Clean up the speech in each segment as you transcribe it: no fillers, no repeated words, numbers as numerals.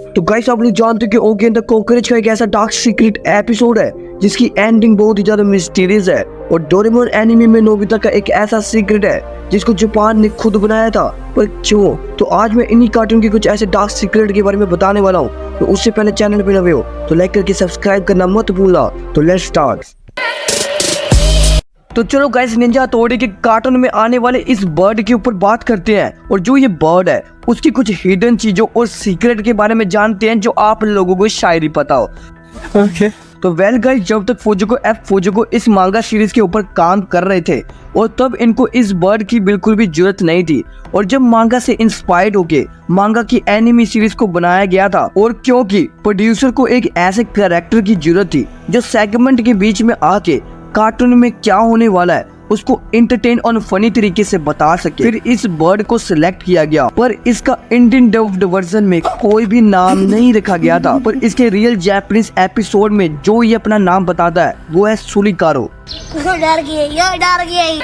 तो गाइस आप लोग जानते हो कि ओगी एंड द कॉकरोच का एक ऐसा डार्क सीक्रेट एपिसोड है जिसकी एंडिंग बहुत ही ज्यादा मिस्टीरियस है। और डोरेमोन एनिमे में नोबिता का एक ऐसा सीक्रेट है जिसको जापान ने खुद बनाया था, पर क्यों? तो आज मैं इन्हीं कार्टून के कुछ ऐसे डार्क सीक्रेट के बारे में बताने वाला हूँ। तो उससे पहले चैनल पे नए हो तो लाइक करके सब्सक्राइब करना मत भूलना। तो लेट्स स्टार्ट। तो चलो गाइस निंजा हथौड़ी के कार्टून में आने वाले इस बर्ड के ऊपर बात करते हैं। और जो ये बर्ड है उसकी कुछ हिडन चीजों और सीक्रेट के बारे में जानते हैं जो आप लोगों को शायद ही पता हो। Okay. तो वेल गाइस, जब तक फुजिको इस मांगा सीरीज के ऊपर काम कर रहे थे और तब इनको इस बर्ड की बिल्कुल भी जरूरत नहीं थी। और जब मांगा से इंस्पायर्ड होके मांगा की एनिमी सीरीज को बनाया गया था, और क्योंकि प्रोड्यूसर को एक ऐसे कैरेक्टर की जरूरत थी जो सेगमेंट के बीच में आके कार्टून में क्या होने वाला है उसको एंटरटेन और फनी तरीके से बता सके, फिर इस बर्ड को सिलेक्ट किया गया। पर इसका इंडियन डब्ड वर्जन में कोई भी नाम नहीं रखा गया था, पर इसके रियल जापानीज एपिसोड में जो ये अपना नाम बताता है वो है सुलिकारो। डर गई।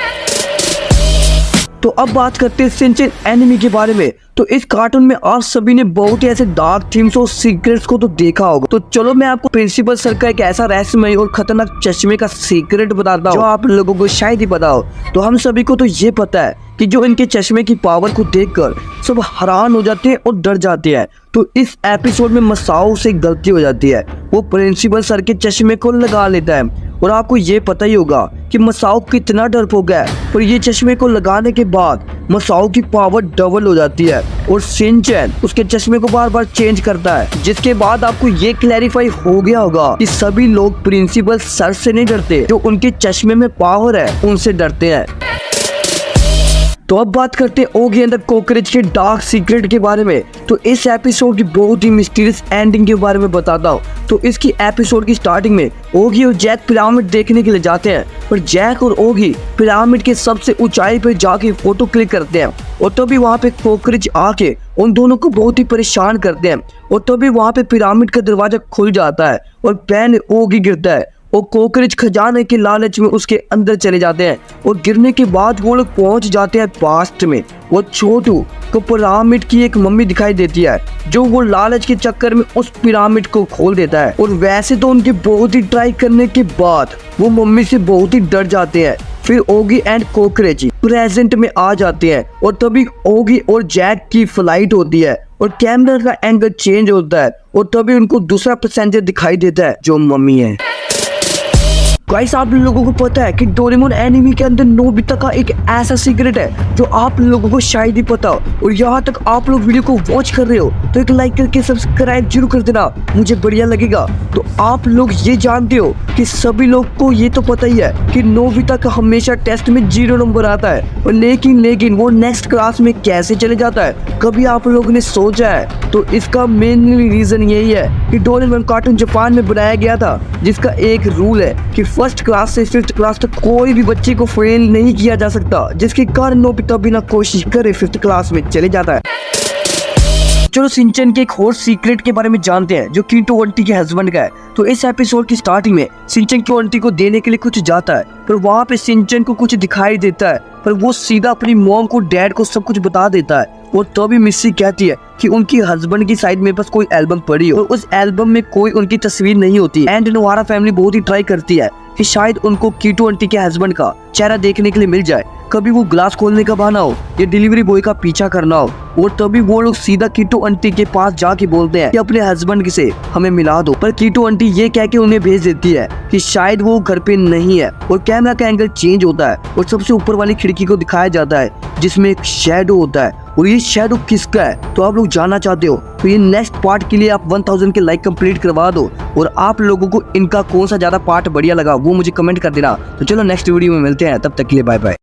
तो अब बात करते हैं शिनचैन एनिमे के बारे में। तो इस कार्टून में आप सभी ने बहुत ही ऐसे डार्क थीम्स और सीक्रेट्स को तो देखा होगा। तो चलो मैं आपको प्रिंसिपल सर का एक ऐसा रहस्यमय और खतरनाक चश्मे का सीक्रेट बताता हूँ जो आप लोगों को शायद ही पता हो। तो हम सभी को तो ये पता है कि जो इनके चश्मे की पावर को देखकर सब हैरान हो जाते हैं और डर जाते हैं। तो इस एपिसोड में मसाओ से गलती हो जाती है, वो प्रिंसिपल सर के चश्मे को लगा लेता है। और आपको ये पता ही होगा कि मसाओ कितना डरपोक है, पर ये चश्मे को लगाने के बाद मसाओ की पावर डबल हो जाती है और शिनचैन उसके चश्मे को बार बार चेंज करता है। जिसके बाद आपको ये क्लैरिफाई हो गया होगा कि सभी लोग प्रिंसिपल सर से नहीं डरते, जो उनके चश्मे में पावर है उनसे डरते हैं। तो अब बात करते हैं ओगी एंड द कॉकरोच के डार्क सीक्रेट के बारे में। तो इस एपिसोड की बहुत ही मिस्टीरियस एंडिंग के बारे में बताता हूँ। तो इसकी एपिसोड की स्टार्टिंग में ओगी और जैक पिरामिड देखने के लिए जाते हैं, पर जैक और ओगी पिरामिड के सबसे ऊंचाई पर जाके फोटो क्लिक करते हैं। और तभी वहाँ पे कॉकरोच आके उन दोनों को बहुत ही परेशान करते हैं। और तभी वहाँ पे पिरामिड का दरवाजा खुल जाता है और पैन ओगी गिरता है और कॉकरोच खजाने के लालच में उसके अंदर चले जाते हैं। और गिरने के बाद वो लोग पहुंच जाते हैं पास्ट में। वो छोटू को पिरामिड की एक मम्मी दिखाई देती है जो वो लालच के चक्कर में उस पिरामिड को खोल देता है। और वैसे तो उनके बहुत ही ट्राई करने के बाद वो मम्मी से बहुत ही डर जाते हैं। फिर ओगी एंड कॉकरोच प्रेजेंट में आ जाते हैं और तभी ओगी और जैक की फ्लाइट होती है और कैमरा का एंगल चेंज होता है और तभी उनको दूसरा पैसेंजर दिखाई देता है जो मम्मी है। गाइस आप लोगों को पता है कि डोरेमोन एनिमे के अंदर नोबिता का एक ऐसा सीक्रेट है जो आप लोगों को शायद ही पता हो। और यहाँ तक आप लोग वीडियो को वॉच कर रहे हो तो एक लाइक करके सब्सक्राइब जरूर कर देना, मुझे बढ़िया लगेगा। तो आप लोग ये जानते हो कि सभी लोग को ये तो पता ही है कि नोबिता का हमेशा टेस्ट में 0 नंबर आता है, और लेकिन वो नेक्स्ट क्लास में कैसे चले जाता है कभी आप लोगों ने सोचा है? तो इसका मेन रीजन यही है कि डोरेमोन कार्टून जापान में बनाया गया था जिसका एक रूल है कि फर्स्ट क्लास से 5th क्लास तक कोई भी बच्चे को फेल नहीं किया जा सकता, जिसके कारण नोबिता बिना कोशिश करे 5th क्लास में चले जाता है। चलो शिनचैन के एक और सीक्रेट के बारे में जानते हैं जो कीटो आंटी के हस्बैंड का है। तो इस एपिसोड की स्टार्टिंग में शिनचैन कीटो आंटी को देने के लिए कुछ जाता है, पर वहाँ पे शिनचैन को कुछ दिखाई देता है, पर वो सीधा अपनी मॉम को डैड को सब कुछ बता देता है। और तभी मिस्सी कहती है कि उनकी हस्बैंड की साइड में बस कोई एल्बम पड़ी हो और उस एल्बम में कोई उनकी तस्वीर नहीं होती। एंड नोहारा फैमिली बहुत ही ट्राई करती है कि शायद उनको कीटो आंटी के हस्बैंड का चेहरा देखने के लिए मिल जाए, कभी वो ग्लास खोलने का बहाना हो या डिलीवरी बॉय का पीछा करना हो। और तभी वो लोग सीधा कीटो आंटी के पास जाके बोलते हैं कि अपने हस्बैंड से हमें मिला दो, पर कीटो आंटी ये कह के उन्हें भेज देती है कि शायद वो घर पे नहीं है। और कैमरा का एंगल चेंज होता है और सबसे ऊपर वाली खिड़की को दिखाया जाता है जिसमें एक शैडो होता है। और ये शैडो किसका है तो आप लोग जानना चाहते हो? तो ये नेक्स्ट पार्ट के लिए आप 1000 के लाइक कंप्लीट करवा दो। और आप लोगों को इनका कौन सा ज्यादा पार्ट बढ़िया लगा वो मुझे कमेंट कर देना। तो चलो नेक्स्ट वीडियो में मिलते हैं, तब तक के लिए बाय बाय।